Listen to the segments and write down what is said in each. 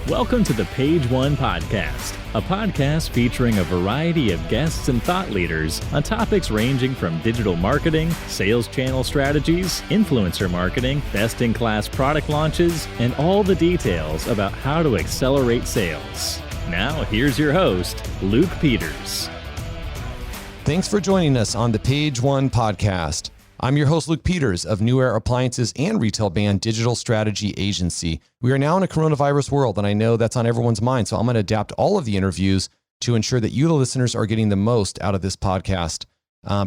Welcome to the Page One Podcast, a podcast featuring a variety of guests and thought leaders on topics ranging from digital marketing, sales channel strategies, influencer marketing, best-in-class product launches, and all the details about how to accelerate sales. Now, here's your host, Luke Peters. Thanks for joining us on the Page One Podcast. I'm your host, Luke Peters of New Era Appliances and Retail Band Digital Strategy Agency. We are now in a coronavirus world, and I know that's on everyone's mind, so I'm going to adapt all of the interviews to ensure that you, the listeners, are getting the most out of this podcast.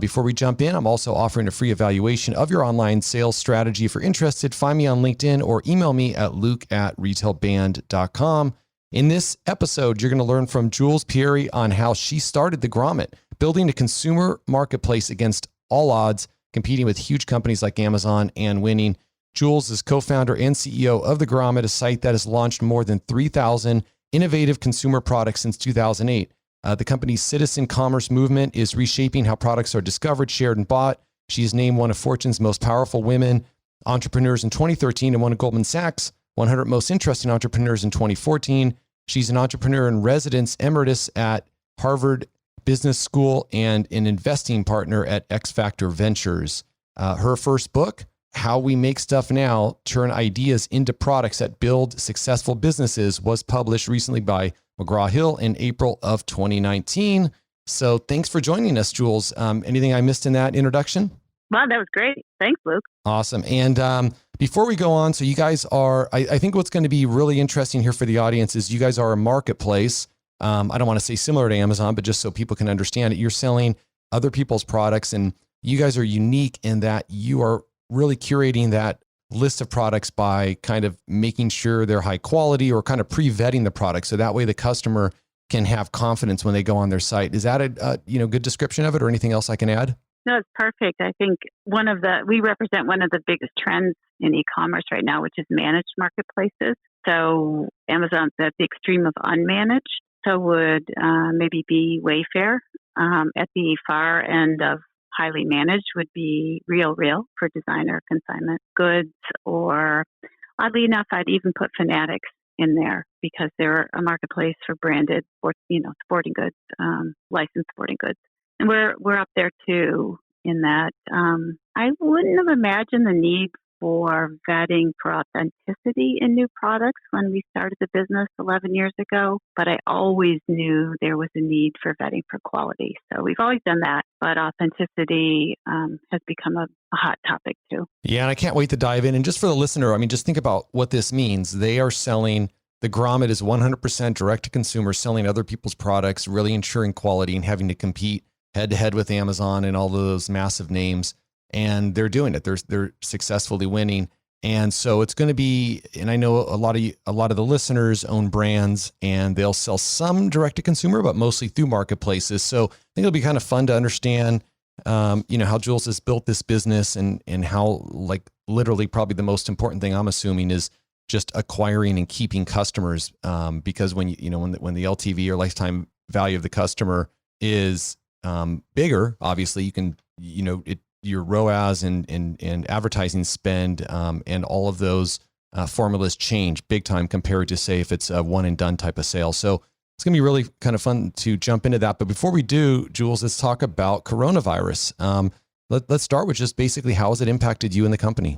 Before we jump in, I'm also offering a free evaluation of your online sales strategy. If you're interested, find me on LinkedIn or email me at luke@retailband.com. In this episode, you're going to learn from Jules Pieri on how she started The Grommet, building a consumer marketplace against all odds, competing with huge companies like Amazon and winning. Jules is co-founder and CEO of The Grommet, a site that has launched more than 3,000 innovative consumer products since 2008. The company's citizen commerce movement is reshaping how products are discovered, shared, and bought. She is named one of Fortune's most powerful women entrepreneurs in 2013 and one of Goldman Sachs' 100 most interesting entrepreneurs in 2014. She's an entrepreneur in Residence Emeritus at Harvard Business School and an investing partner at XFactor Ventures. Her first book, How We Make Stuff Now, Turn Ideas into Products That Build Successful Businesses, was published recently by McGraw-Hill in April of 2019. So thanks for joining us, Jules. Anything I missed in that introduction? Well, that was great. Thanks, Luke. Awesome. And before we go on, so you guys are, I think what's going to be really interesting here for the audience is you guys are a marketplace. I don't want to say similar to Amazon, but just so people can understand it, you're selling other people's products, and you guys are unique in that you are really curating that list of products by kind of making sure they're high quality or kind of pre-vetting the product. So that way the customer can have confidence when they go on their site. Is that a good description of it, or anything else I can add? No, it's perfect. I think we represent one of the biggest trends in e-commerce right now, which is managed marketplaces. So Amazon's at the extreme of unmanaged. So would maybe be Wayfair. At the far end of highly managed would be Real for designer consignment goods, or oddly enough, I'd even put Fanatics in there because they're a marketplace for branded, sporting goods, licensed sporting goods, and we're up there too. In that, I wouldn't have imagined the need for vetting for authenticity in new products when we started the business 11 years ago, but I always knew there was a need for vetting for quality. So we've always done that, but authenticity has become a hot topic too. Yeah, and I can't wait to dive in. And just for the listener, just think about what this means. They are selling, The Grommet is 100% direct to consumer, selling other people's products, really ensuring quality and having to compete head to head with Amazon and all of those massive names. And they're doing it. They're successfully winning. And so it's going to be, and I know a lot of the listeners own brands and they'll sell some direct to consumer, but mostly through marketplaces. So I think it'll be kind of fun to understand, how Jules has built this business and how, like, literally probably the most important thing I'm assuming is just acquiring and keeping customers. Because when when the LTV or lifetime value of the customer is bigger, obviously you can, your ROAS and advertising spend and all of those formulas change big time compared to, say, if it's a one and done type of sale. So it's going to be really kind of fun to jump into that. But before we do, Jules, let's talk about coronavirus. Let's start with just basically how has it impacted you and the company?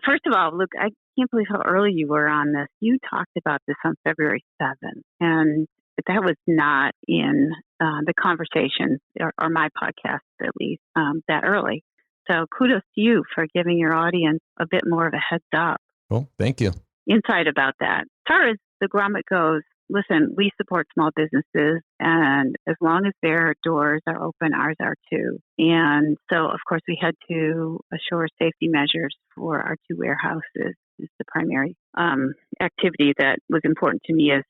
First of all, Luke, I can't believe how early you were on this. You talked about this on February 7th, and that was not in the conversation or my podcast, at least, that early. So kudos to you for giving your audience a bit more of a heads up. Well, thank you. Insight about that. As far as The Grommet goes, listen, we support small businesses, and as long as their doors are open, ours are too. And so, of course, we had to assure safety measures for our two warehouses. Is the primary activity that was important to me as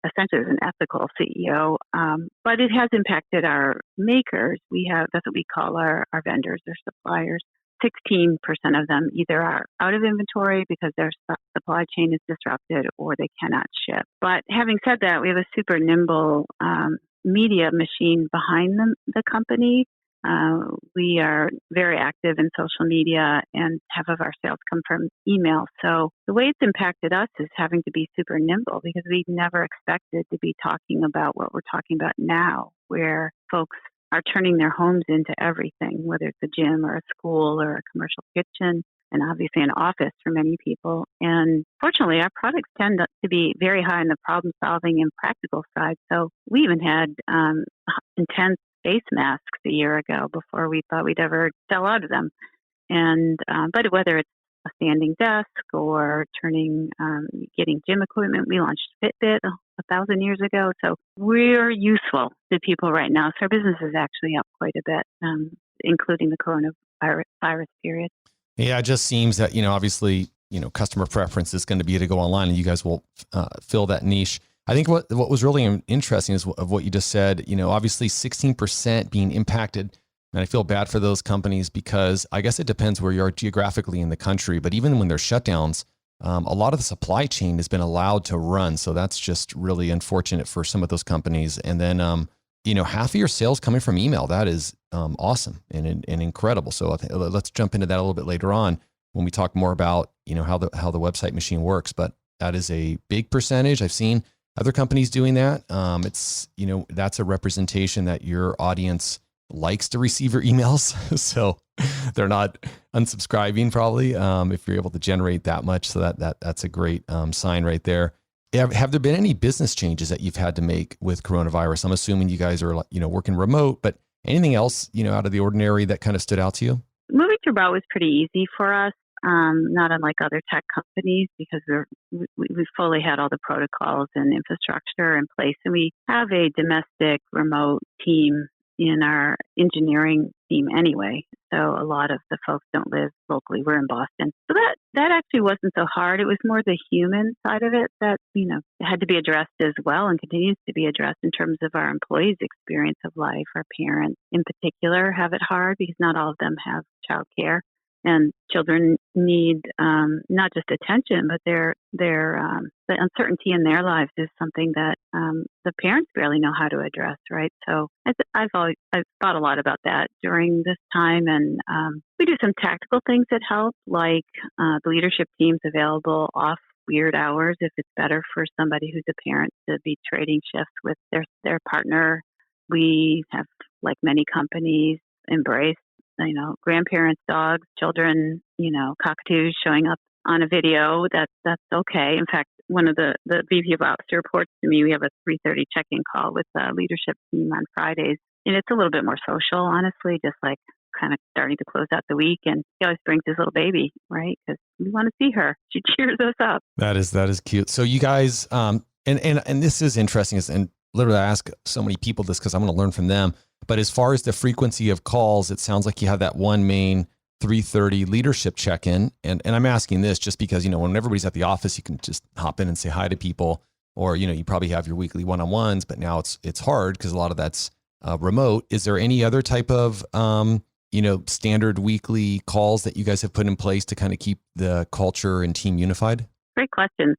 essentially as an ethical CEO, but it has impacted our makers. That's what we call our vendors or suppliers. 16% of them either are out of inventory because their supply chain is disrupted or they cannot ship. But having said that, we have a super nimble media machine behind the company We are very active in social media, and half of our sales come from email. So the way it's impacted us is having to be super nimble, because we never expected to be talking about what we're talking about now, where folks are turning their homes into everything, whether it's a gym or a school or a commercial kitchen, and obviously an office for many people. And fortunately, our products tend to be very high in the problem-solving and practical side. So we even had intense face masks a year ago before we thought we'd ever sell out of them. And but whether it's a standing desk or getting gym equipment, we launched Fitbit 1,000 years ago. So we're useful to people right now. So our business is actually up quite a bit, including the coronavirus period. Yeah, it just seems that, obviously, customer preference is going to be to go online, and you guys will fill that niche. I think what was really interesting is of what you just said, obviously 16% being impacted. And I feel bad for those companies, because I guess it depends where you are geographically in the country. But even when there's shutdowns, a lot of the supply chain has been allowed to run. So that's just really unfortunate for some of those companies. And then, half of your sales coming from email, that is awesome and incredible. So let's jump into that a little bit later on when we talk more about, how the website machine works. But that is a big percentage. I've seen other companies doing that. It's, that's a representation that your audience likes to receive your emails. So they're not unsubscribing probably, if you're able to generate that much. So that's a great sign right there. Have there been any business changes that you've had to make with coronavirus? I'm assuming you guys are, working remote, but anything else, out of the ordinary that kind of stood out to you? Moving to remote was pretty easy for us, not unlike other tech companies, because we fully had all the protocols and infrastructure in place. And we have a domestic remote team in our engineering team anyway. So a lot of the folks don't live locally. We're in Boston. So that actually wasn't so hard. It was more the human side of it that, had to be addressed as well, and continues to be addressed in terms of our employees' experience of life. Our parents in particular have it hard, because not all of them have childcare. And children need not just attention, but the uncertainty in their lives is something that the parents barely know how to address, right? So I've thought a lot about that during this time, and we do some tactical things that help, like the leadership team's available off weird hours if it's better for somebody who's a parent to be trading shifts with their partner. We have, like many companies, embraced grandparents, dogs, children, cockatoos showing up on a video. That's okay. In fact, one of the VP of Ops reports to me, we have a 3:30 check-in call with the leadership team on Fridays. And it's a little bit more social, honestly, just like kind of starting to close out the week. And he always brings his little baby, right? Because we want to see her. She cheers us up. That is cute. So you guys, and this is interesting, and literally I ask so many people this because I want to learn from them. But as far as the frequency of calls, it sounds like you have that one main 3:30 leadership check-in. And I'm asking this just because, when everybody's at the office, you can just hop in and say hi to people, or, you probably have your weekly one-on-ones, but now it's hard because a lot of that's remote. Is there any other type of, standard weekly calls that you guys have put in place to kind of keep the culture and team unified? Great questions.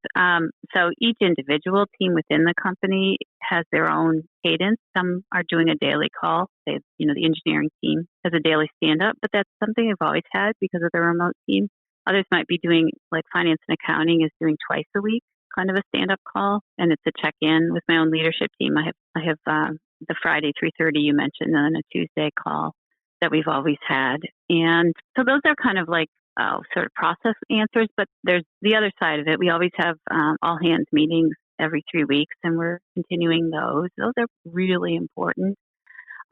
So each individual team within the company has their own cadence. Some are doing a daily call. The engineering team has a daily stand-up, but that's something they've always had because of the remote team. Others might be doing, like finance and accounting is doing twice a week, kind of a stand-up call, and it's a check-in. With my own leadership team, I have the Friday 3:30 you mentioned, and then a Tuesday call that we've always had. And so those are kind of like sort of process answers, but there's the other side of it. We always have all hands meetings every 3 weeks, and we're continuing those. Those are really important.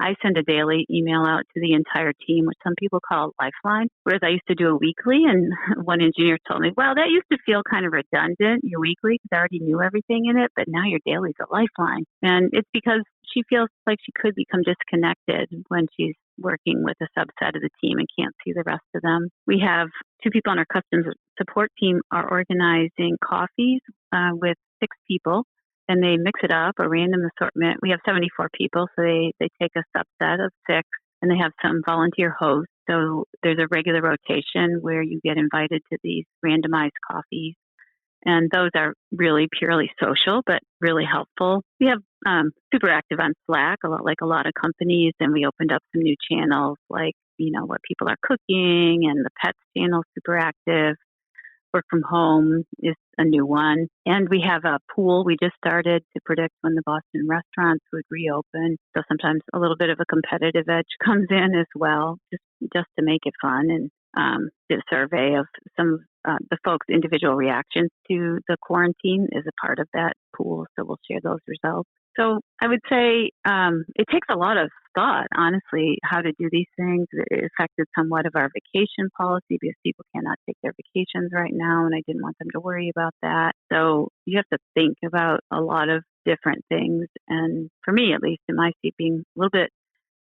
I send a daily email out to the entire team, which some people call Lifeline, whereas I used to do a weekly. And one engineer told me, well, that used to feel kind of redundant, your weekly, because I already knew everything in it, but now your daily's a lifeline. And it's because she feels like she could become disconnected when she's working with a subset of the team and can't see the rest of them. We have 2 people on our customer support team are organizing coffees with 6 people, and they mix it up, a random assortment. We have 74 people, so they take a subset of 6, and they have some volunteer hosts. So there's a regular rotation where you get invited to these randomized coffees. And those are really purely social, but really helpful. We have super active on Slack, like a lot of companies, and we opened up some new channels like, what people are cooking, and the pets channel, super active. Work from home is a new one. And we have a pool we just started to predict when the Boston restaurants would reopen. So sometimes a little bit of a competitive edge comes in as well, just to make it fun. And did a survey of some of the folks' individual reactions to the quarantine is a part of that pool. So we'll share those results. So I would say it takes a lot of thought, honestly, how to do these things. It affected somewhat of our vacation policy because people cannot take their vacations right now, and I didn't want them to worry about that. So you have to think about a lot of different things. And for me, at least in my seat, being a little bit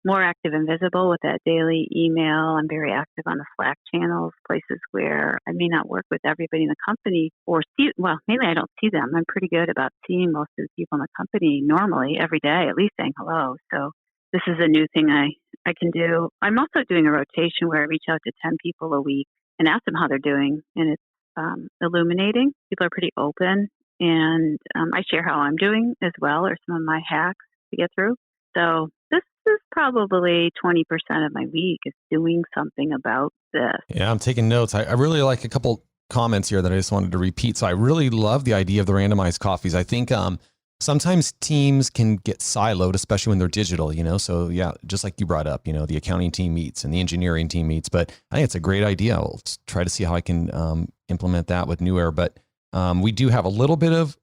more active and visible with that daily email. I'm very active on the Slack channels, places where I may not work with everybody in the company or mainly I don't see them. I'm pretty good about seeing most of the people in the company normally every day, at least saying hello. So this is a new thing I can do. I'm also doing a rotation where I reach out to 10 people a week and ask them how they're doing. And it's illuminating. People are pretty open. And I share how I'm doing as well, or some of my hacks to get through. So this is probably 20% of my week is doing something about this. Yeah, I'm taking notes. I really like a couple comments here that I just wanted to repeat. So I really love the idea of the randomized coffees. I think sometimes teams can get siloed, especially when they're digital, So yeah, just like you brought up, the accounting team meets and the engineering team meets. But I think it's a great idea. I'll try to see how I can implement that with New Air. But we do have a little bit of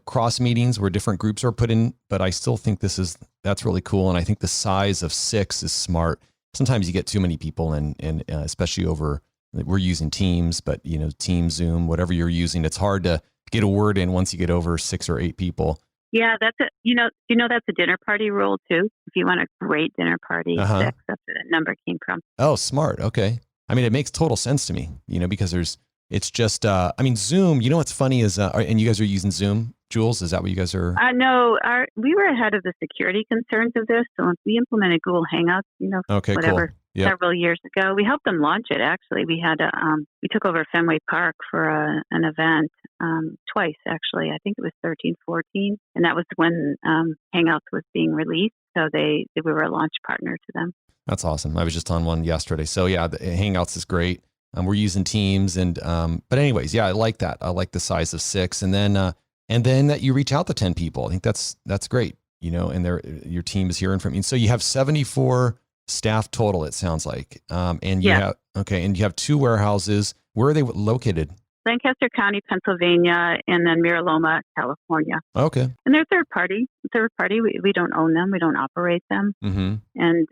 cross meetings where different groups are put in, but I still think that's really cool. And I think the size of 6 is smart. Sometimes you get too many people and especially we're using Teams, but Team, Zoom, whatever you're using, it's hard to get a word in once you get over 6 or 8 people. Yeah, that's that's a dinner party rule too. If you want a great dinner party, 6, that's where that number came from. Oh, smart. Okay. I mean, it makes total sense to me, because it's just, Zoom, what's funny is, and you guys are using Zoom, Jules? Is that what you guys are? No, we were ahead of the security concerns of this. So we implemented Google Hangouts, Cool. Yep. Several years ago. We helped them launch it, actually. We had we took over Fenway Park for an event twice, actually. I think it was 13, 14. And that was when Hangouts was being released. So we were a launch partner to them. That's awesome. I was just on one yesterday. So yeah, the Hangouts is great. We're using Teams but anyways, yeah, I like that. I like the size of 6 and then that you reach out to 10 people. I think that's great, and your team is hearing from you. So you have 74 staff total, it sounds like. And you have 2 warehouses. Where are they located? Lancaster County, Pennsylvania, and then Miraloma, California. Okay. And they're third party. We don't own them. We don't operate them. Mm-hmm. And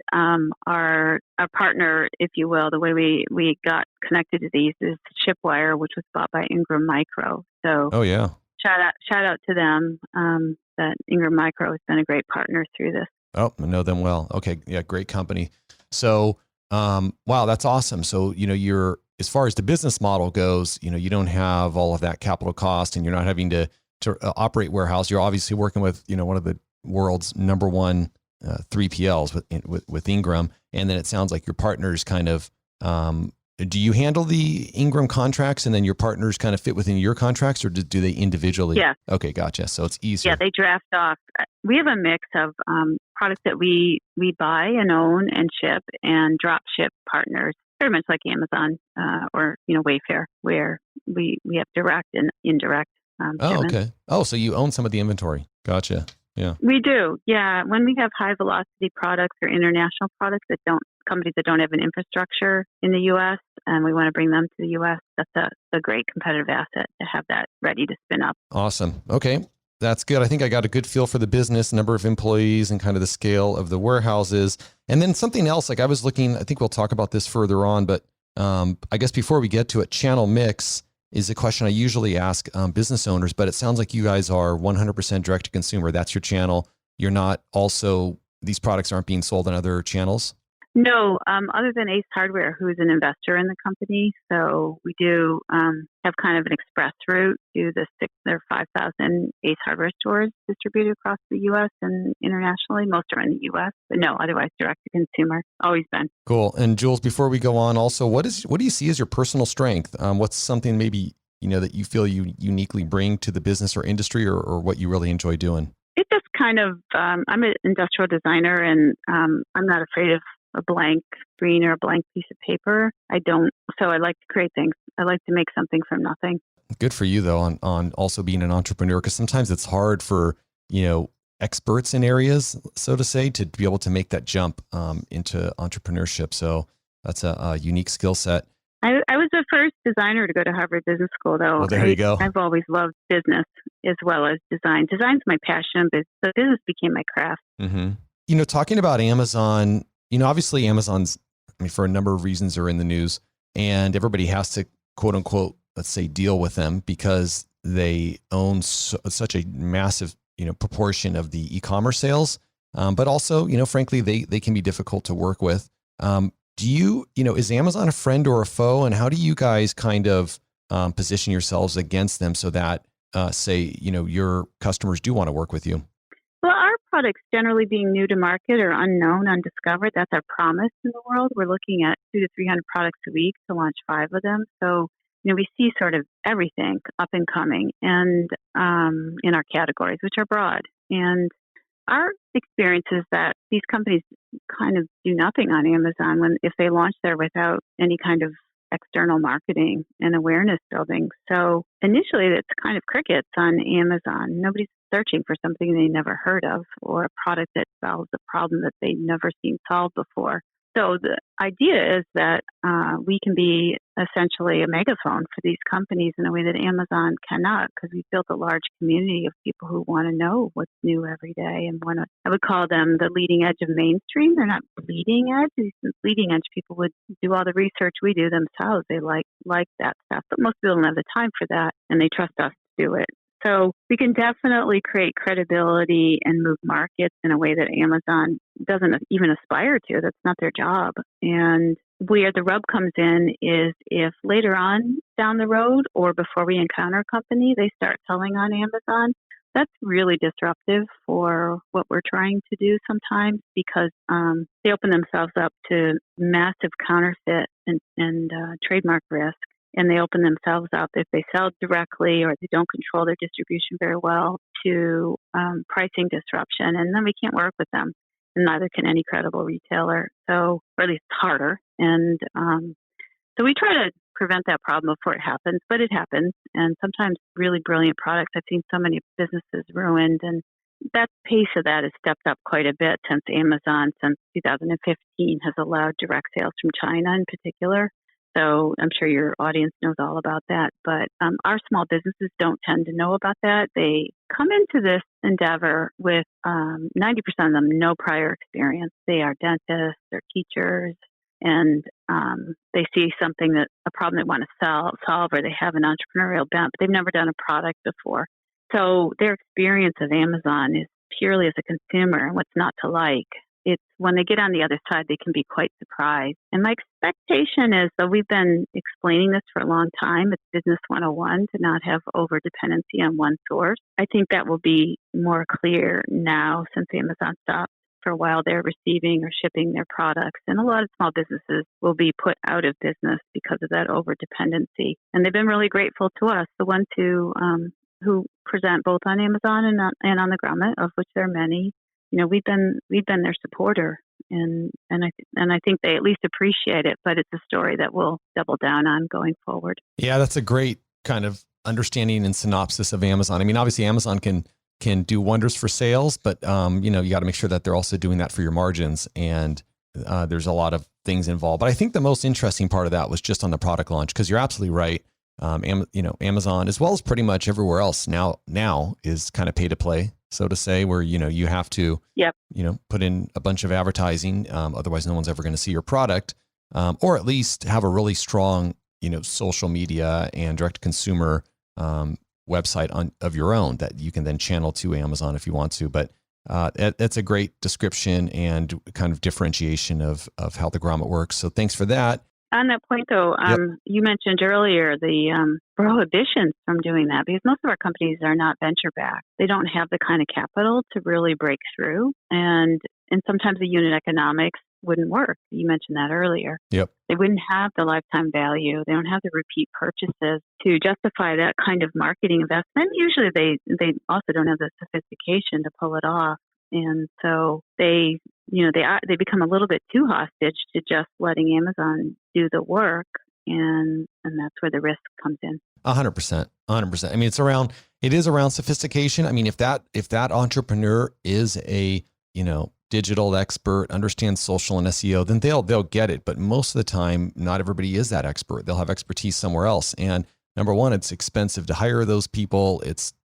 our partner, if you will, the way we got connected to these is Chipwire, which was bought by Ingram Micro. So oh yeah, shout out to them. That Ingram Micro has been a great partner through this. Oh, I know them well. Okay, yeah, great company. So wow, that's awesome. So you're, as far as the business model goes, you don't have all of that capital cost and you're not having to operate warehouse. You're obviously working with, one of the world's number one 3PLs with Ingram. And then it sounds like your partners kind of, do you handle the Ingram contracts and then your partners kind of fit within your contracts, or do they individually? Yeah. Okay. Gotcha. So it's easier. Yeah. They draft off. We have a mix of products that we buy and own and ship, and drop ship partners, very much like Amazon or Wayfair, where we have direct and indirect shipments. Okay. Oh, so you own some of the inventory. Gotcha. Yeah. We do. Yeah. When we have high velocity products or international products companies that don't have an infrastructure in the U.S. and we want to bring them to the U.S., that's a great competitive asset to have that ready to spin up. Awesome. Okay. That's good. I think I got a good feel for the business, number of employees, and kind of the scale of the warehouses. And then something else, like I was looking, I think we'll talk about this further on, but I guess before we get to it, channel mix is a question I usually ask business owners, but it sounds like you guys are 100% direct to consumer. That's your channel. You're not also, these products aren't being sold on other channels? No, other than Ace Hardware, who's an investor in the company. So we do have kind of an express route to there are 5,000 Ace Hardware stores distributed across the U.S. and internationally. Most are in the U.S., but no, otherwise direct to consumer. Always been. Cool. And Jules, before we go on, also, what do you see as your personal strength? What's something maybe that you feel you uniquely bring to the business or industry, or what you really enjoy doing? It just kind of, I'm an industrial designer, and I'm not afraid of a blank screen or a blank piece of paper. So I like to create things. I like to make something from nothing. Good for you, though, on also being an entrepreneur, because sometimes it's hard for, experts in areas, so to say, to be able to make that jump into entrepreneurship. So that's a unique skill set. I was the first designer to go to Harvard Business School, though. Well, there you go. I've always loved business as well as design. Design's my passion, but the business became my craft. Mm-hmm. Talking about Amazon, obviously Amazon's, for a number of reasons, are in the news, and everybody has to, quote unquote, let's say, deal with them because they own such a massive, proportion of the e-commerce sales. But also, frankly, they can be difficult to work with. Is Amazon a friend or a foe? And how do you guys kind of position yourselves against them so that, your customers do want to work with you? Well, our products generally being new to market or unknown, undiscovered, that's our promise in the world. We're looking at 200 to 300 products a week to launch 5 of them. So, we see sort of everything up and coming and in our categories, which are broad. And our experience is that these companies kind of do nothing on Amazon if they launch there without any kind of external marketing and awareness building. So initially, it's kind of crickets on Amazon. Nobody's searching for something they never heard of or a product that solves a problem that they've never seen solved before. So the idea is that we can be essentially a megaphone for these companies in a way that Amazon cannot, because we've built a large community of people who want to know what's new every day and I would call them the leading edge of mainstream. They're not bleeding edge. These leading edge people would do all the research we do themselves. They like that stuff, but most people don't have the time for that, and they trust us to do it. So we can definitely create credibility and move markets in a way that Amazon doesn't even aspire to. That's not their job. And where the rub comes in is if later on down the road or before we encounter a company, they start selling on Amazon, that's really disruptive for what we're trying to do sometimes, because they open themselves up to massive counterfeit and trademark risk. And they open themselves up, if they sell directly or they don't control their distribution very well, to pricing disruption. And then we can't work with them, and neither can any credible retailer. So, or at least it's harder. And so we try to prevent that problem before it happens, but it happens. And sometimes really brilliant products. I've seen so many businesses ruined, and that pace of that has stepped up quite a bit since Amazon, since 2015, has allowed direct sales from China in particular. So I'm sure your audience knows all about that. But our small businesses don't tend to know about that. They come into this endeavor with 90% of them no prior experience. They are dentists, they're teachers, and they see something a problem they want to solve, or they have an entrepreneurial bent, but they've never done a product before. So their experience of Amazon is purely as a consumer and what's not to like. It's when they get on the other side, they can be quite surprised. And my expectation is, though we've been explaining this for a long time, it's business 101 to not have over dependency on one source. I think that will be more clear now, since Amazon stopped for a while there receiving or shipping their products. And a lot of small businesses will be put out of business because of that over dependency. And they've been really grateful to us, the ones who present both on Amazon and on The Grommet, of which there are many. We've been their supporter, and I think they at least appreciate it. But it's a story that we'll double down on going forward. Yeah, that's a great kind of understanding and synopsis of Amazon. I mean, obviously, Amazon can do wonders for sales, but you got to make sure that they're also doing that for your margins. And there's a lot of things involved. But I think the most interesting part of that was just on the product launch, because you're absolutely right. Amazon, as well as pretty much everywhere else now is kind of pay to play, so to say, where, you have to, put in a bunch of advertising. Otherwise no one's ever going to see your product, or at least have a really strong, social media and direct to consumer, website of your own that you can then channel to Amazon if you want to. But, that's a great description and kind of differentiation of how the Grommet works. So thanks for that. On that point, though, you mentioned earlier the prohibitions from doing that, because most of our companies are not venture-backed. They don't have the kind of capital to really break through. And sometimes the unit economics wouldn't work. You mentioned that earlier. Yep. They wouldn't have the lifetime value. They don't have the repeat purchases to justify that kind of marketing investment. Usually they also don't have the sophistication to pull it off. And so they become a little bit too hostage to just letting Amazon do the work. And that's where the risk comes in. 100%. I mean, it is around sophistication. I mean, if that entrepreneur is a, digital expert, understands social and SEO, then they'll get it. But most of the time, not everybody is that expert. They'll have expertise somewhere else. And number one, it's expensive to hire those people.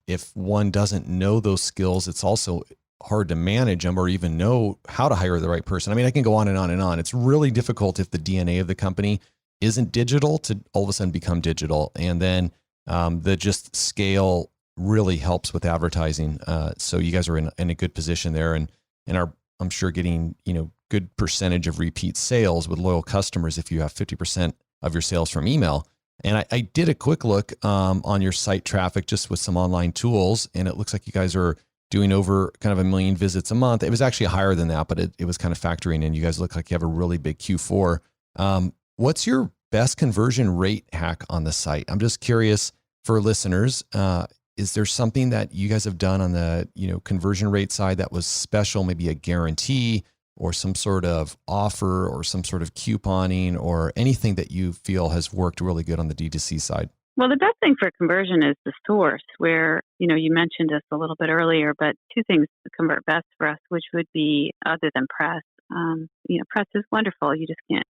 If one doesn't know those skills, it's also hard to manage them or even know how to hire the right person. I mean, I can go on and on and on. It's really difficult if the DNA of the company isn't digital to all of a sudden become digital. And then the just scale really helps with advertising. So you guys are in a good position there and are, I'm sure, getting, good percentage of repeat sales with loyal customers if you have 50% of your sales from email. And I did a quick look on your site traffic just with some online tools, and it looks like you guys are doing over kind of 1 million visits a month. It was actually higher than that, but it was kind of factoring in. You guys look like you have a really big Q4. What's your best conversion rate hack on the site? I'm just curious for listeners. Is there something that you guys have done on the conversion rate side that was special, maybe a guarantee or some sort of offer or some sort of couponing or anything that you feel has worked really good on the D2C side? Well, the best thing for conversion is the source where, you mentioned this a little bit earlier, but two things convert best for us, which would be other than press. Press is wonderful. You just can't,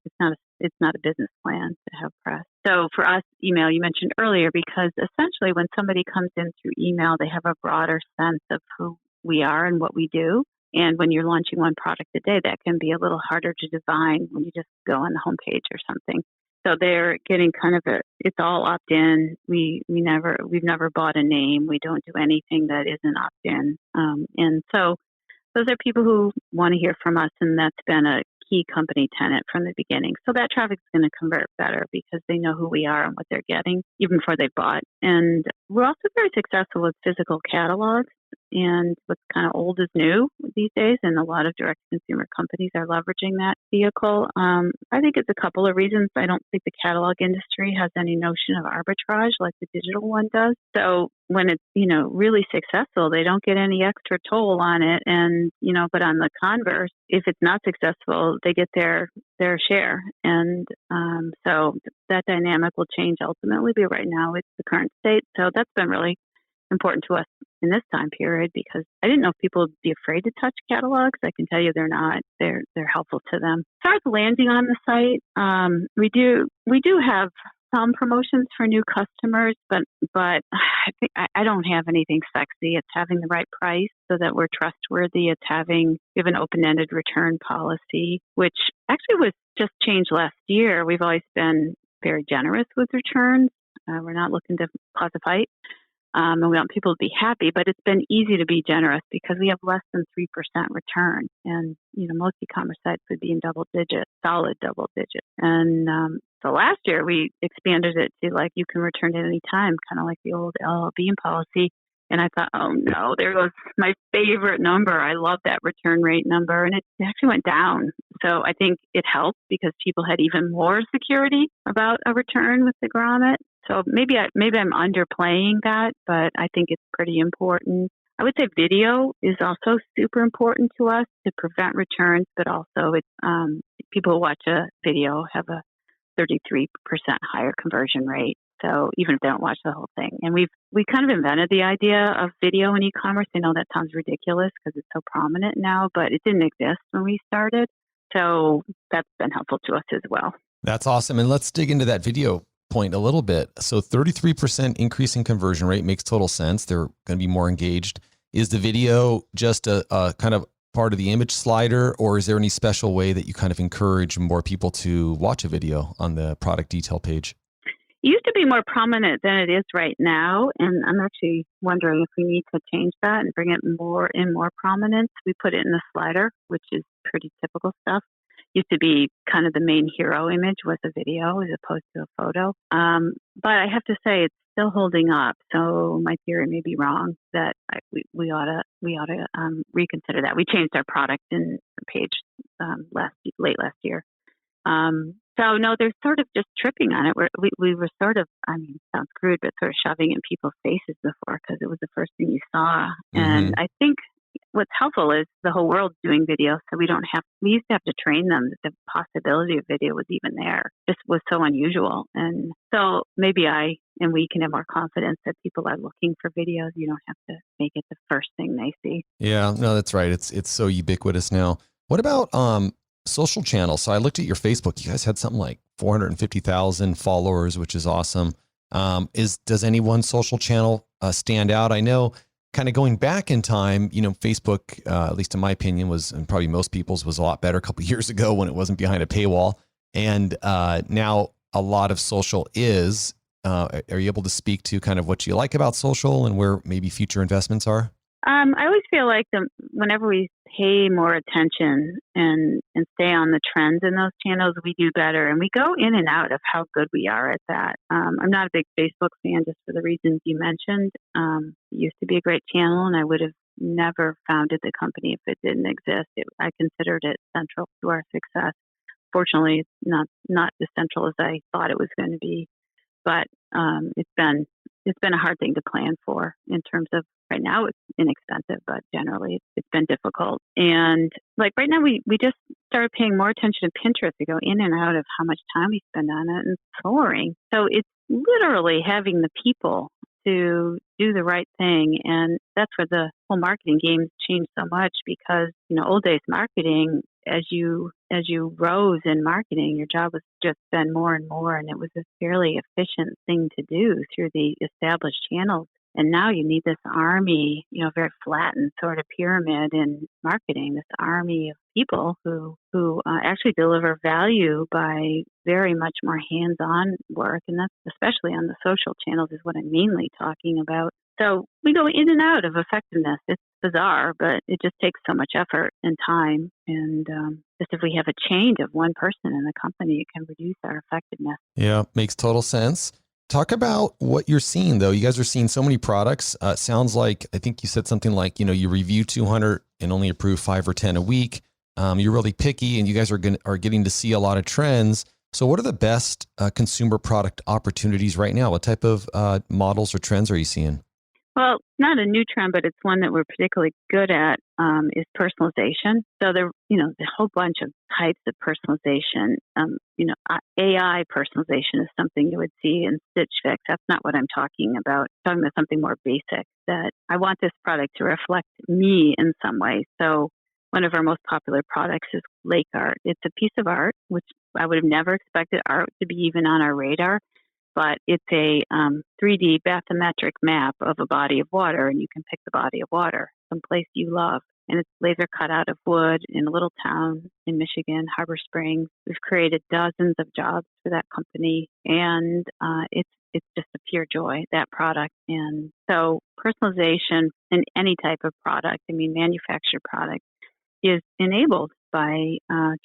it's not a business plan to have press. So for us, email, you mentioned earlier, because essentially when somebody comes in through email, they have a broader sense of who we are and what we do. And when you're launching one product a day, that can be a little harder to divine when you just go on the homepage or something. So they're getting kind of it's all opt-in. We've never bought a name. We don't do anything that isn't opt-in. And so those are people who want to hear from us, and that's been a key company tenet from the beginning. So that traffic's going to convert better because they know who we are and what they're getting even before they bought. And we're also very successful with physical catalogs. And what's kind of old is new these days, and a lot of direct-to-consumer companies are leveraging that vehicle. I think it's a couple of reasons. I don't think the catalog industry has any notion of arbitrage like the digital one does. So when it's really successful, they don't get any extra toll on it. And but on the converse, if it's not successful, they get their share. And so that dynamic will change ultimately. But right now, it's the current state. So that's been really important to us in this time period because I didn't know if people would be afraid to touch catalogs. I can tell you they're not. They're helpful to them. As far as landing on the site, we do have some promotions for new customers, but I think I don't have anything sexy. It's having the right price so that we're trustworthy. We have an open-ended return policy, which actually was just changed last year. We've always been very generous with returns. We're not looking to cause a fight. And we want people to be happy, but it's been easy to be generous because we have less than 3% return. And, most e-commerce sites would be in solid double digit. And so last year we expanded it to you can return at any time, kind of like the old LL Bean policy. And I thought, oh no, there goes my favorite number. I love that return rate number. And it actually went down. So I think it helped because people had even more security about a return with the Grommet. So maybe I'm underplaying that, but I think it's pretty important. I would say video is also super important to us to prevent returns, but also people who watch a video have a 33% higher conversion rate. So even if they don't watch the whole thing. And we kind of invented the idea of video in e-commerce. I know that sounds ridiculous because it's so prominent now, but it didn't exist when we started. So that's been helpful to us as well. That's awesome. And let's dig into that video point a little bit. So 33% increase in conversion rate makes total sense. They're going to be more engaged. Is the video just a kind of part of the image slider, or is there any special way that you kind of encourage more people to watch a video on the product detail page? It used to be more prominent than it is right now, and I'm actually wondering if we need to change that and bring it more prominence. We put it in the slider, which is pretty typical stuff. Used to be kind of the main hero image was a video as opposed to a photo. But I have to say it's still holding up. So my theory may be wrong that we ought to reconsider that. We changed our product in the page late last year. So no, they're sort of just tripping on it. We were sort of, I mean, it sounds crude, but sort of shoving it in people's faces before because it was the first thing you saw. And I think what's helpful is the whole world's doing video, so we used to have to train them that the possibility of video was even there. This was so unusual. And so maybe we can have more confidence that people are looking for videos. You don't have to make it the first thing they see. Yeah, no, that's right. It's so ubiquitous now. What about social channels? So I looked at your Facebook. You guys had something like 450,000 followers, which is awesome. Does any one social channel stand out? I know, kind of going back in time, Facebook, at least in my opinion, and probably most people's, was a lot better a couple of years ago when it wasn't behind a paywall. And now a lot of social is. Are you able to speak to kind of what you like about social and where maybe future investments are? I always feel like whenever we pay more attention and stay on the trends in those channels, we do better. And we go in and out of how good we are at that. I'm not a big Facebook fan just for the reasons you mentioned. It used to be a great channel, and I would have never founded the company if it didn't exist. I considered it central to our success. Fortunately, it's not as central as I thought it was going to be. But it's been a hard thing to plan for in terms of right now it's inexpensive, but generally it's been difficult. And like right now we just started paying more attention to Pinterest. We go in and out of how much time we spend on it, and it's soaring. So it's literally having the people to do the right thing. And that's where the whole marketing game changed so much because, old days marketing, as you rose in marketing, your job was just spend more and more, and it was a fairly efficient thing to do through the established channels. And now you need this army, very flattened sort of pyramid in marketing, this army of people who actually deliver value by very much more hands-on work. And that's especially on the social channels is what I'm mainly talking about. So we go in and out of effectiveness. It's bizarre, but it just takes so much effort and time. And just if we have a change of one person in the company, it can reduce our effectiveness. Yeah, makes total sense. Talk about what you're seeing, though. You guys are seeing so many products. Sounds like, I think you said something like, you review 200 and only approve 5 or 10 a week. You're really picky, and you guys are getting to see a lot of trends. So what are the best consumer product opportunities right now? What type of models or trends are you seeing? Well, not a new trend, but it's one that we're particularly good at is personalization. So there's a whole bunch of types of personalization. AI personalization is something you would see in Stitch Fix. That's not what I'm talking about. I'm talking about something more basic, that I want this product to reflect me in some way. So one of our most popular products is lake art. It's a piece of art, which I would have never expected art to be even on our radar. But it's a 3D bathymetric map of a body of water, and you can pick the body of water, someplace you love. And it's laser cut out of wood in a little town in Michigan, Harbor Springs. We've created dozens of jobs for that company, and it's just a pure joy, that product. And so personalization in any type of product, manufactured product, is enabled by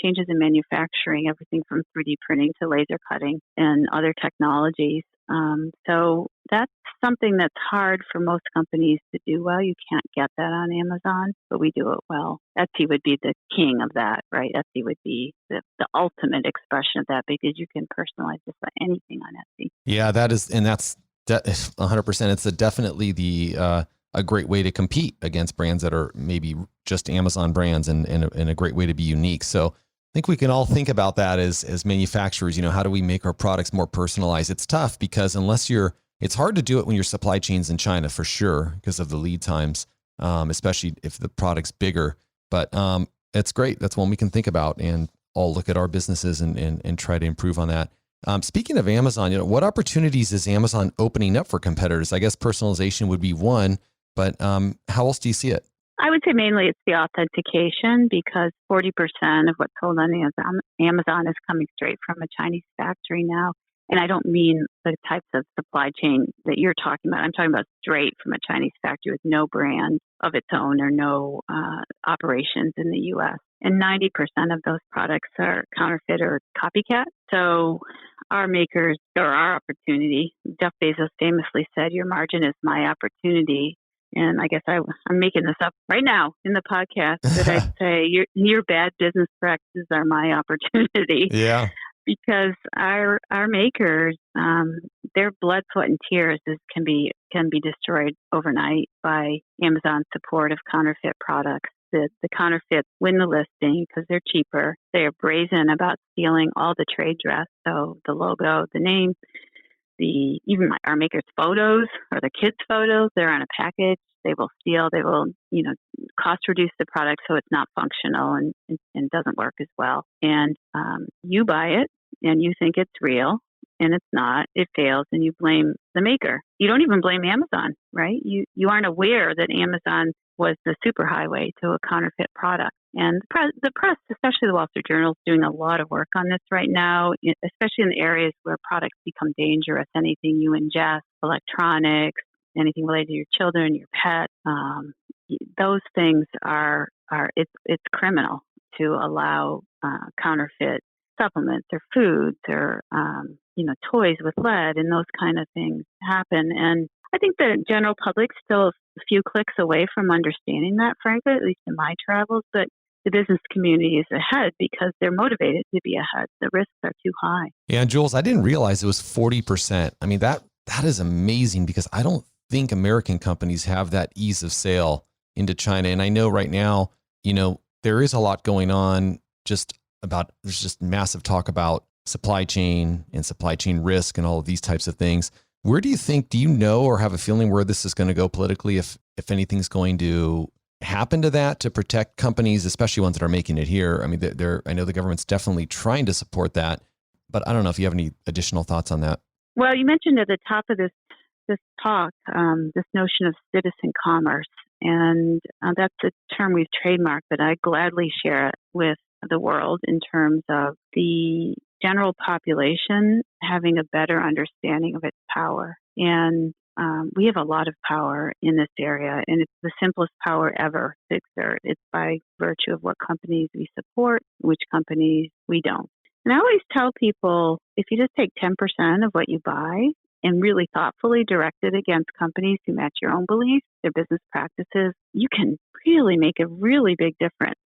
changes in manufacturing, everything from 3D printing to laser cutting and other technologies. So that's something that's hard for most companies to do well. You can't get that on Amazon, but we do it well. Etsy would be the king of that, right? Etsy would be the ultimate expression of that because you can personalize just about anything on Etsy. Yeah, that's 100%. It's definitely a great way to compete against brands that are maybe just Amazon brands and a great way to be unique. So I think we can all think about that as manufacturers. How do we make our products more personalized? It's tough because it's hard to do it when your supply chain's in China for sure because of the lead times, especially if the product's bigger. But it's great. That's one we can think about and all look at our businesses and try to improve on that. Speaking of Amazon, what opportunities is Amazon opening up for competitors? I guess personalization would be one, but how else do you see it? I would say mainly it's the authentication because 40% of what's sold on Amazon is coming straight from a Chinese factory now. And I don't mean the types of supply chain that you're talking about. I'm talking about straight from a Chinese factory with no brand of its own or no operations in the U.S. And 90% of those products are counterfeit or copycat. So our makers, or our opportunity, Jeff Bezos famously said, "Your margin is my opportunity." and I guess I'm making this up right now in the podcast, that I'd say your bad business practices are my opportunity. Yeah. Because our makers, their blood, sweat, and tears can be destroyed overnight by Amazon's support of counterfeit products. The counterfeits win the listing because they're cheaper. They are brazen about stealing all the trade dress, so the logo, the name, even our makers' photos or the kids' photos. They're on a package. They will steal. They will, cost reduce the product so it's not functional and doesn't work as well. And you buy it and you think it's real, and it's not. It fails, and you blame the maker. You don't even blame Amazon, right? You aren't aware that Amazon was the superhighway to a counterfeit product. And the press, especially the Wall Street Journal, is doing a lot of work on this right now, especially in the areas where products become dangerous. Anything you ingest, electronics, anything related to your children, your pet, those things it's criminal to allow counterfeit supplements or foods or toys with lead and those kind of things happen. And I think the general public's still a few clicks away from understanding that, frankly, at least in my travels. But the business community is ahead because they're motivated to be ahead. The risks are too high. Yeah, Jules, I didn't realize it was 40%. I mean, that is amazing, because I don't think American companies have that ease of sale into China. And I know right now, there is a lot going on there's just massive talk about supply chain and supply chain risk and all of these types of things. Where do you know or have a feeling where this is going to go politically, if anything's going to happen to that, to protect companies, especially ones that are making it here? I mean, I know the government's definitely trying to support that, but I don't know if you have any additional thoughts on that. Well, you mentioned at the top of this talk, this notion of citizen commerce, and that's a term we've trademarked, but I gladly share it with the world in terms of the general population having a better understanding of its power. And we have a lot of power in this area, and it's the simplest power ever to exert. It's by virtue of what companies we support, which companies we don't. And I always tell people, if you just take 10% of what you buy and really thoughtfully direct it against companies who match your own beliefs, their business practices, you can really make a really big difference.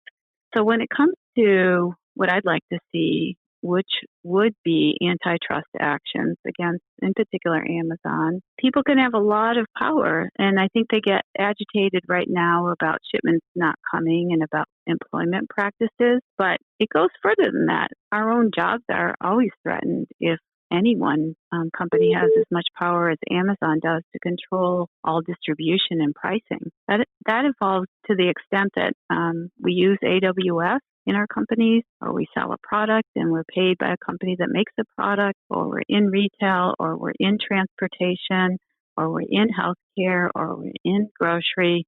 So when it comes to what I'd like to see, which would be antitrust actions against, in particular, Amazon, people can have a lot of power. And I think they get agitated right now about shipments not coming and about employment practices. But it goes further than that. Our own jobs are always threatened if any one company has as much power as Amazon does to control all distribution and pricing. That involves to the extent that we use AWS in our companies, or we sell a product and we're paid by a company that makes the product, or we're in retail, or we're in transportation, or we're in healthcare, or we're in grocery,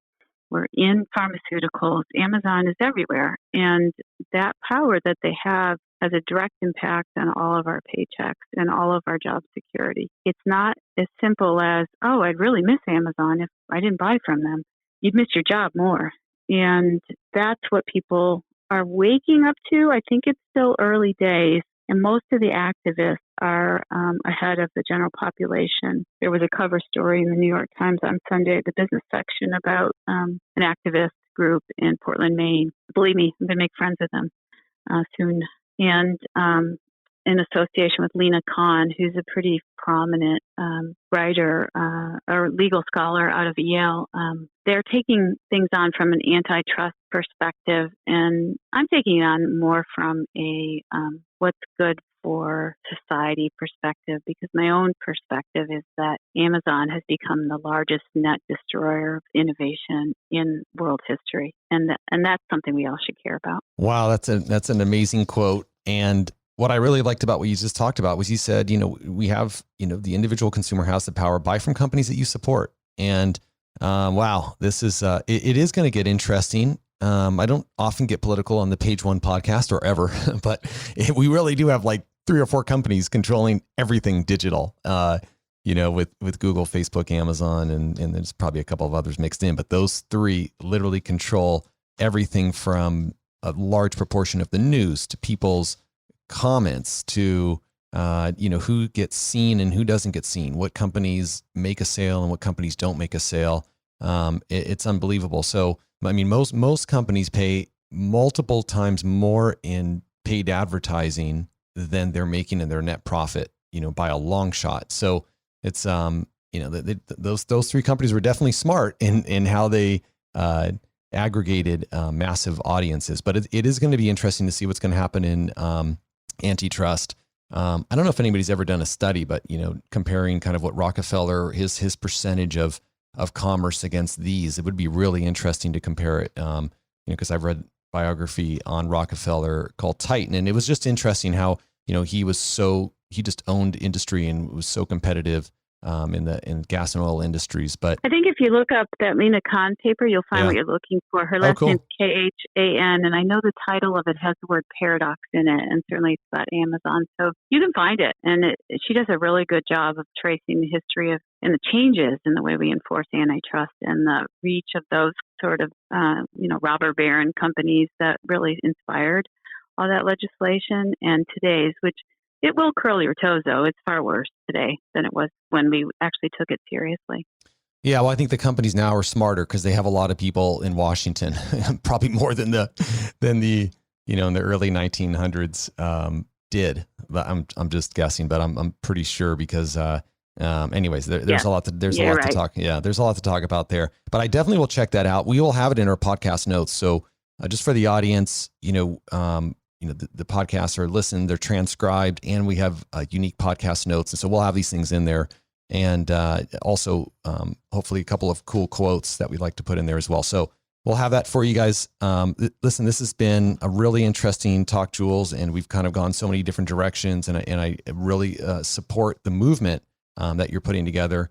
we're in pharmaceuticals. Amazon is everywhere. And that power that they have has a direct impact on all of our paychecks and all of our job security. It's not as simple as, oh, I'd really miss Amazon if I didn't buy from them. You'd miss your job more. And that's what people are waking up to. I think it's still early days, and most of the activists are ahead of the general population. There was a cover story in the New York Times on Sunday, the business section, about an activist group in Portland, Maine. Believe me, I'm going to make friends with them soon. And in association with Lena Khan, who's a pretty prominent writer or legal scholar out of Yale. They're taking things on from an antitrust perspective, and I'm taking it on more from a what's good for society perspective, because my own perspective is that Amazon has become the largest net destroyer of innovation in world history, and that's something we all should care about. Wow, that's an amazing quote. And what I really liked about what you just talked about was you said, we have, the individual consumer has the power, buy from companies that you support. And wow, this is, it is going to get interesting. I don't often get political on the Page One podcast or ever, but we really do have like 3 or 4 companies controlling everything digital, with Google, Facebook, Amazon, and there's probably a couple of others mixed in, but those 3 literally control everything from a large proportion of the news to people's comments to, who gets seen and who doesn't get seen, what companies make a sale and what companies don't make a sale. It's unbelievable. So, I mean, most companies pay multiple times more in paid advertising than they're making in their net profit, by a long shot. So it's, those three companies were definitely smart in how they aggregated massive audiences. But it is going to be interesting to see what's going to happen in antitrust. I don't know if anybody's ever done a study, but comparing kind of what Rockefeller, his percentage of commerce against these, it would be really interesting to compare it. Because I've read biography on Rockefeller called Titan, and it was just interesting how he just owned industry and was so competitive in gas and oil industries. But I think if you look up that Lena Khan paper, you'll find what you're looking for. Her last name's Khan, and I know the title of it has the word paradox in it, and certainly it's about Amazon. So you can find it, and she does a really good job of tracing the history of and the changes in the way we enforce antitrust and the reach of those sort of robber baron companies that really inspired all that legislation, and today's, which it will curl your toes, though. It's far worse today than it was when we actually took it seriously. Yeah, well, I think the companies now are smarter because they have a lot of people in Washington, probably more than the in the early 1900s did. But I'm just guessing, but I'm pretty sure because anyways, there's a lot to talk. Yeah, there's a lot to talk about there. But I definitely will check that out. We will have it in our podcast notes. So just for the audience, the podcasts are listened, they're transcribed, and we have unique podcast notes. And so we'll have these things in there. And also, hopefully, a couple of cool quotes that we'd like to put in there as well. So we'll have that for you guys. Listen, this has been a really interesting talk, Jules, and we've kind of gone so many different directions. And I really support the movement that you're putting together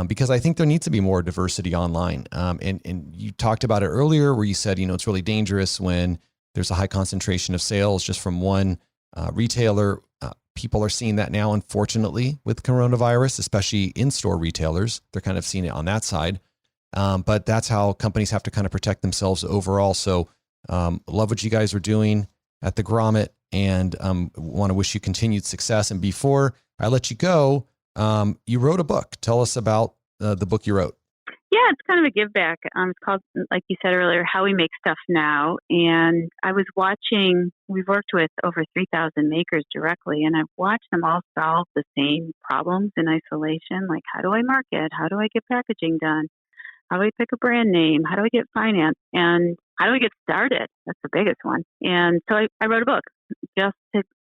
because I think there needs to be more diversity online. And you talked about it earlier where you said, it's really dangerous when there's a high concentration of sales just from one retailer. People are seeing that now, unfortunately, with coronavirus, especially in-store retailers. They're kind of seeing it on that side. But that's how companies have to kind of protect themselves overall. So love what you guys are doing at The Grommet, and want to wish you continued success. And before I let you go, you wrote a book. Tell us about the book you wrote. Yeah, it's kind of a give back. It's called, like you said earlier, How We Make Stuff Now. And I was watching, we've worked with over 3,000 makers directly, and I've watched them all solve the same problems in isolation. Like, how do I market? How do I get packaging done? How do I pick a brand name? How do I get finance? And how do I get started? That's the biggest one. And so I wrote a book.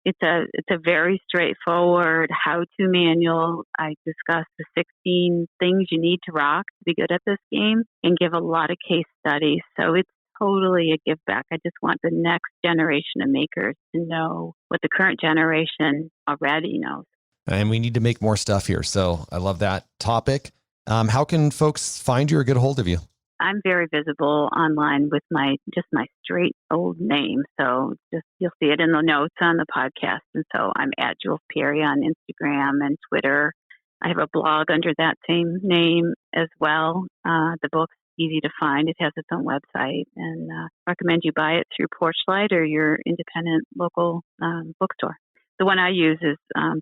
It's a very straightforward how-to manual. I discuss the 16 things you need to rock to be good at this game and give a lot of case studies. So it's totally a give back. I just want the next generation of makers to know what the current generation already knows. And we need to make more stuff here. So I love that topic. How can folks find you or get a hold of you? I'm very visible online with my straight old name. So you'll see it in the notes on the podcast. And so I'm at Jules Pieri on Instagram and Twitter. I have a blog under that same name as well. The book's easy to find. It has its own website, and recommend you buy it through Porchlight or your independent local bookstore. The one I use is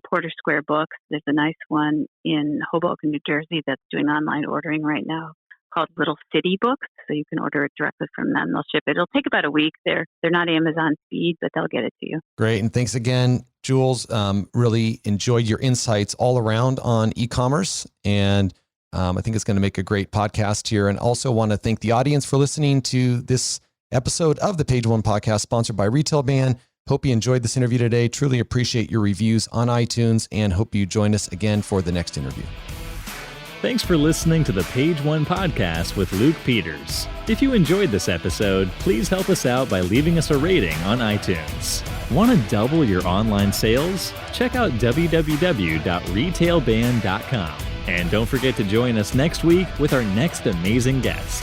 Porter Square Books. There's a nice one in Hoboken, New Jersey that's doing online ordering right now called Little City Books. So you can order it directly from them. They'll ship it. It'll take about a week. They're not Amazon speed, but they'll get it to you. Great. And thanks again, Jules. Really enjoyed your insights all around on e-commerce. And I think it's going to make a great podcast here. And also want to thank the audience for listening to this episode of the Page One Podcast, sponsored by Retail Band. Hope you enjoyed this interview today. Truly appreciate your reviews on iTunes, and hope you join us again for the next interview. Thanks for listening to the Page One Podcast with Luke Peters. If you enjoyed this episode, please help us out by leaving us a rating on iTunes. Want to double your online sales? Check out www.retailband.com. And don't forget to join us next week with our next amazing guest.